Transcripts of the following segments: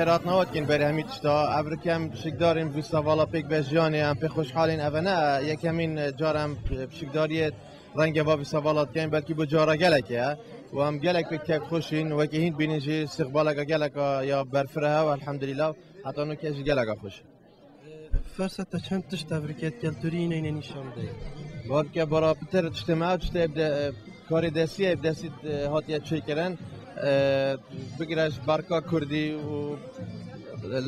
خیرات نوادکن برای همین تشتا ابر کم شکداریم ویستاوالا پیک بجیانی هم پی خوشحالین اونا یکمین جارم شکداریت رنگ و ویستاوالات کن بلکی با جارا گلکه و هم گلک پیک خوشین و که هین بینیجی استقبالک گلک یا برفره و الحمدلله حتی نو کیش گلک خوش. فرصت چند تشتا برکت کلتوری نه نشان ده. بار که برای پتر اجتماع تشتا کاری دستی هاتیه چی کردن بگیرش برکا کردی و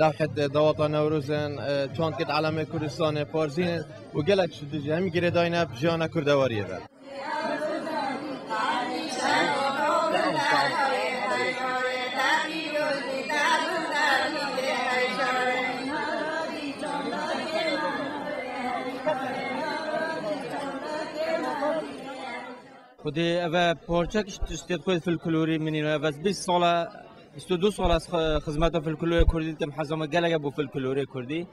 لوحة دوطة نوروزن چون کد علامه کردستان پارزین و گلک شده جه همی گره داینه جانا کردواریه بر خودی اوه پارچکش تشتید خود فولکلوری منینو اوه 20 ساله 22 سال از خدمت فولکلور کردی تم حزم گلگ بو فولکلور کردی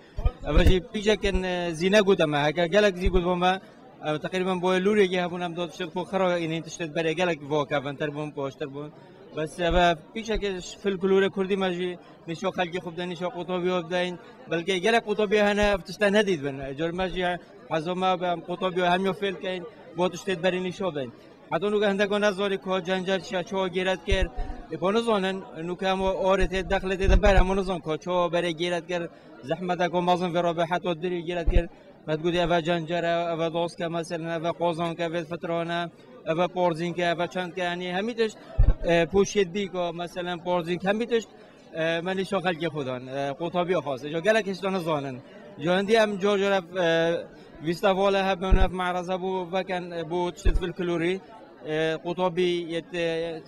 اوه جی پیچه کن زینه گودم هک گلگ زی گودم ما تقریبا با لوری که همونم داد شد خو خرا این تشتید برای گلگ واقع بنتر بون پاشتر بون بس اوه پیچه که فولکلور کردی ماجی نشو خلقی خوب دانی نشو قطبی خوب داین بلکه گلگ قطبی هنه تشتید ندید بن جور ماجی حزم با قطبی همیو فیل کن با تشتید برای نشو داین حتی نوکه هندگان از واری که جنجال شچو گیرد کرد بانوزانن نوکه هم آرت دخلت دبر همونوزان که چو برای گیرد کرد زحمت اگه مازن ورابه حتی دری گیرد کرد بعد گودی اوه جنجره اوه داست که مثلا اوه قازان که اوه فترانه اوه پارزین که اوه چند که یعنی همیتش پوشید بی که مثلا پارزین که همیتش منی شاخل که خودان قطابی خاصه جا گلکش دانه زانن جا هندی هم جا جرف ویستاواله هم منف معرضه بو وکن بو تشت فولکلوری قطابی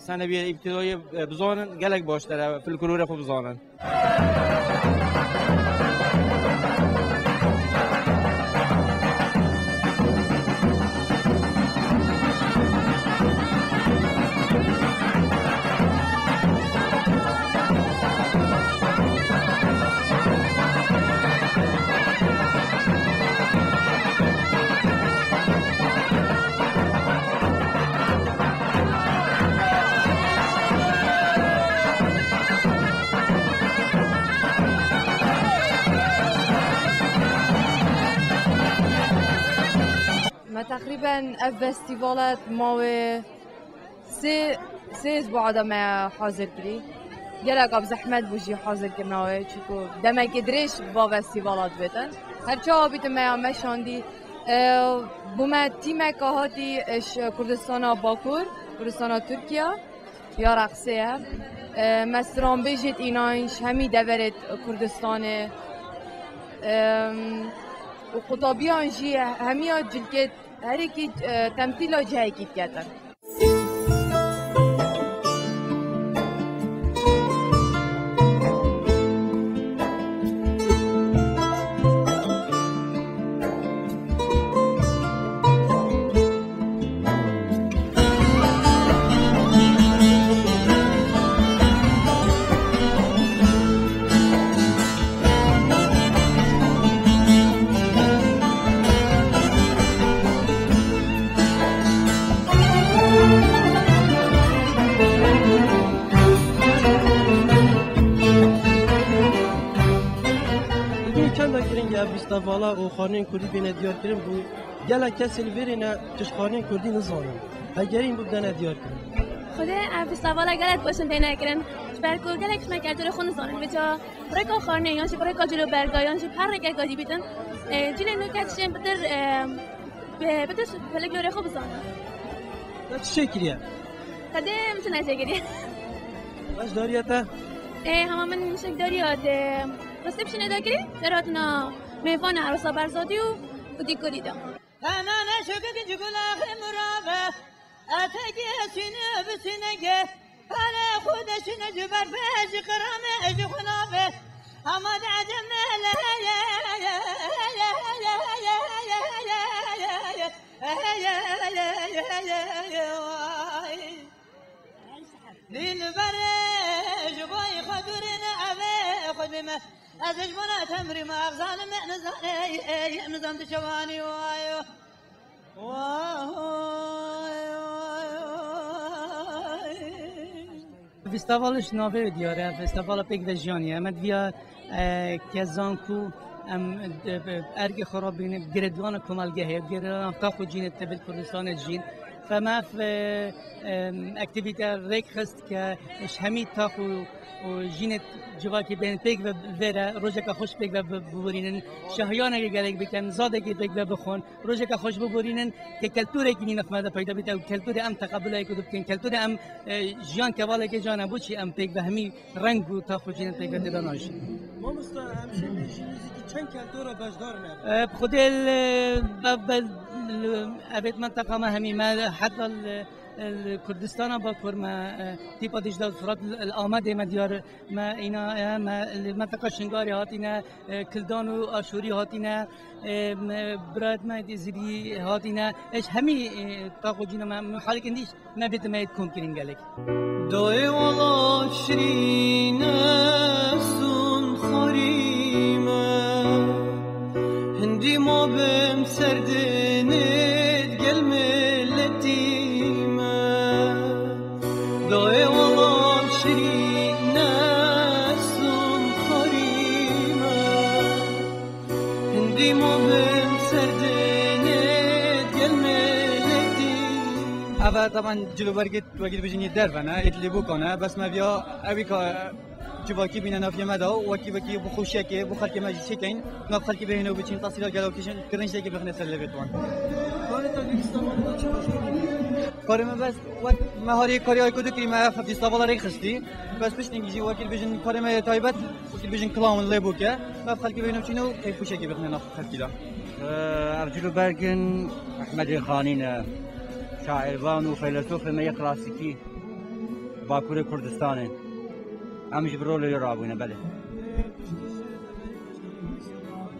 ثانوی ابتدایی بزانن گلک باشتره فولکلور خوب بزانن. تقريبا فيستيفالات ماوي سه اسبوع ما حاضر كري جالك اب زحمت بوجي حاضر كناوي چكو دما كدريش با فيستيفالات بتن هر چا بيت ما مشاندي بوما تيم كهاتي اش كردستان باكور كردستان تركيا يا رقصيه مستران بيجت ایناش همی دورت كردستان وقطابيان جي هميا جلكت هريكي تمثيل جاي كيت كاتن فستیوالا و خانه کردی بین دیار کردن بو گله کسی ویرینه تش خانه کردی نزانم اگر این بود نه دیار کردن خدا فستیوالا گلت باشن دینا کردن برکو گله کش مکاتور خون نزانم بچا برکو خانه یا چه برکو جلو برگایان چه پر رگ گادی بیتن جل نوکاتشن بدر فلکلوری خوب زانم چه شکلیه خدا میتونه چه باش داریاته همه من میشه داریات رسیبش نداری دراتنا میوان عروسا برزادی و کدی کردیده. انا نشکر جگلا خمرابه، اتاقی سینه بسینه، حالا خودش نجبر بیش کرامه اجخنابه، اما دعم دین برای جوای خدورنا أبي خد بما أزج بنا تمري ما أغزان نظام تشواني وايو فستیوالش ناوی دیاره فستیوال پیک وجیانیه امد ویا کزانکو ارگ خرابین گردوان کمالگه گردوان تاخو جین تبل کردستان جین فما في اكتيفيتي ريك خست كش همي تاخو وجينت جواكي بين بيك وفيرا روجك خوش بيك ببورينن شهيانا جالك بكن زادك بيك بخون روجك خوش ببورينن ككلتورة كني نفهمها پیدا بيتا كلتورة ام تقبلها كدب كن كلتورة ام جان كوالا كجانا بوشي ام بيك بهمي رنگ تاخو جينت بيك بداناش ما مست همشه میشینی که چند کلتورا بجدار نه بخود ابد منطقه ما همي ما حتى الكردستان باكور ما تيبا ديجدال فرات الآمده ما ديار ما إنا ما المنطقة شنغاري هاتينا كلدانو آشوري هاتينا براد ما زبي هاتينا إيش همي تاخو جينا ما حالك عنديش ما بيت ما يتكون كرين قالك دوي والله شرين سون خريمة هندي ما بم سردنت قل ملتي دوي والله شرين سون خريمة هندي ما بم سردنت قل ملتي أبا طبعا جلو برقت وقت بيجيني درفنا اللي بوكنا بس ما بيا أبي جواكي بينا نافيا ماذا وكي بخوشيكي بخلكي ما جيشيكين نبخلكي بينا وبتشين تصير قالوا كيشن كرنش لكي بخنا سلبتوان کاری ما بس وقت مهاری کاری های کدوم که ما فقط استقبال ری خستی بس پیش نگیجی وکیل بیشتر کاری ما تایبت وکیل بیشتر کلام لیبو که ما خالقی بینم چینو کیف پوشه کی بخنه خالقی لا أرجل بركن أحمد خانينا شاعران و فیلسوف می کلاسیکی باکوری کردستانه هم جبرو لی رابونه بله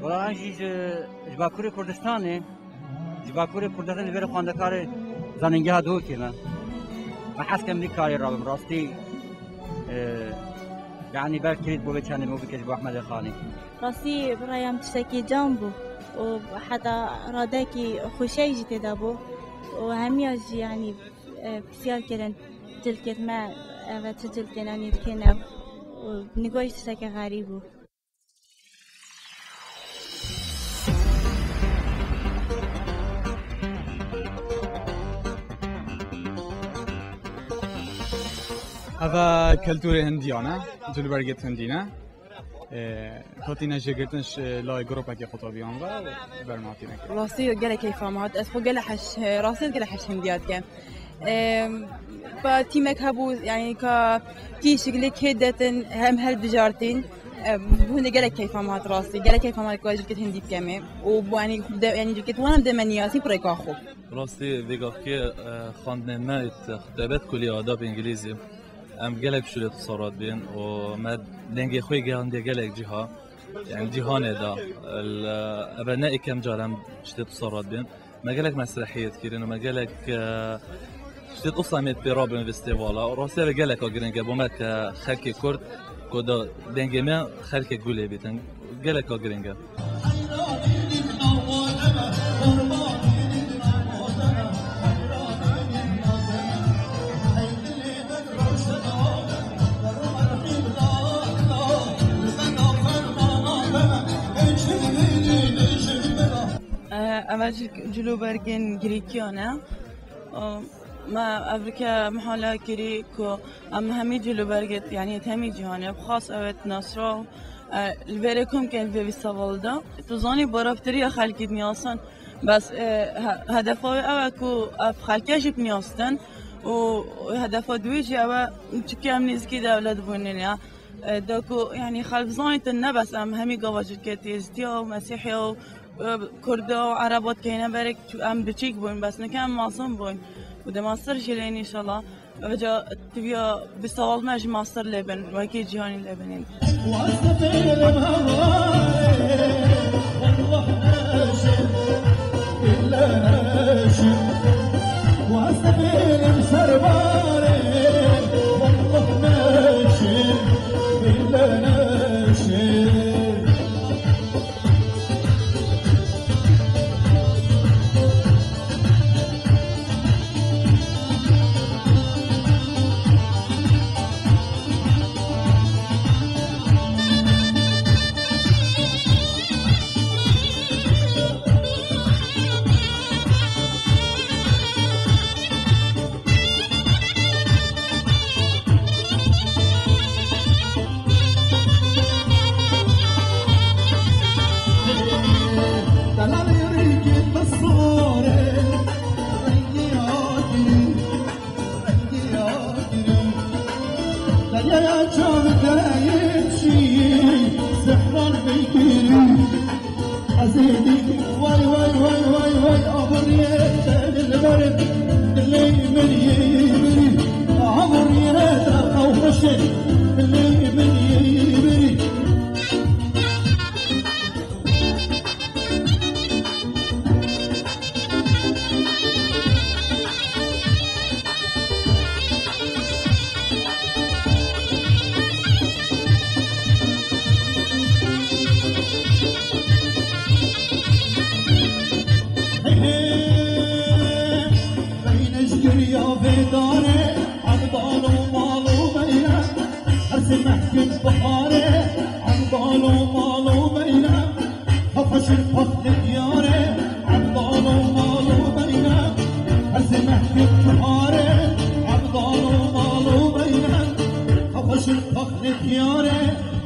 ولی انجیج باکوری کردستانه باکوری کردستان لیبر خواندکار زننگه دو کنه و حس کم کاری رابم راستی يعني بركيت بو بتشاني مو بكش بو احمد الخاني راسي برايم تشتكي جنبه وحتى راداكي خوشي جيت دابو وهمي يعني بسيار كرن تلكت ما تجل كناني كنا ونقول تشتكي غريبو هذا كالتوري هنديانا جل برجت هندينا خاطينا جرتنش لا جروبا كي خطابيان و برناتينا راسي قال كيف مات اسخو قال حش راسي قال حش هنديات كان فتيمك هبو يعني كي شغلي كيدتن هم هل بجارتين هنا قال كيف مات راسي قال كيف مات كواج كت هندي كمان ويعني يعني جكت وانا دمنياسي بريك اخو راسي ديغاكي خواندن ما خطابات كليه آداب انجليزي ام گلک شده تصارات بین و ما لنگی خوی گرانده گلک جها يعني جهانه دا الابناء كم جارم شده تصارات بین ما گلک مسرحیت کردن و ما گلک شده اصلا برابن فستیوالا راسته به گلک آگرنگه بومت خلک کرد کدا لنگی ما خلک گوله بیتن گلک آگرنگه أماج جلو برجن غريكيانا ما أفريقيا محلا كريكو أما همي جلو برجت يعني همي جهانه بخاص أوت نصرة البركم كان في السوالدا تزاني برافتري خالك نياسن بس هدفه أوكو خالكش بنياستن وهدفه دويجي أو تكي أم نزكي دولة بونينيا داكو يعني خالف زانيت النبس أم همي قواجد كتيزتيا ومسيحيا كردا وعربات كينا برك ام بتشيك بون بس نكام معصوم بون وده ماستر شيلين ان شاء الله وجا تبيا بسوال ماجي ماستر لبن وكي جهاني لبنين Yare